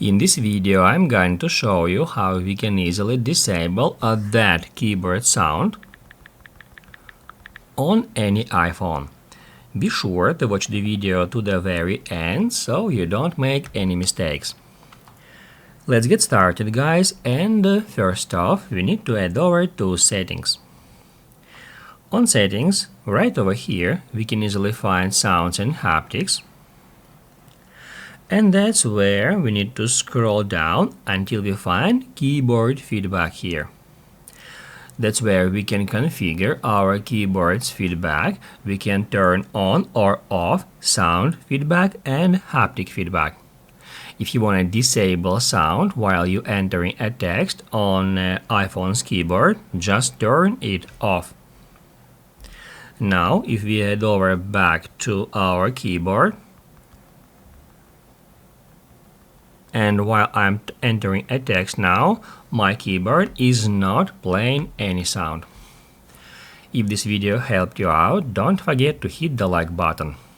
In this video I'm going to show you how we can easily disable that keyboard sound on any iPhone. Be sure to watch the video to the very end so you don't make any mistakes. Let's get started, guys, and first off we need to head over to settings. On settings, right over here, we can easily find sounds and haptics. And that's where we need to scroll down until we find keyboard feedback here. That's where we can configure our keyboard's feedback. We can turn on or off sound feedback and haptic feedback. If you want to disable sound while you entering a text on iPhone's keyboard, just turn it off. Now, if we head over back to our keyboard, and while I'm entering a text now, my keyboard is not playing any sound. If this video helped you out, don't forget to hit the like button.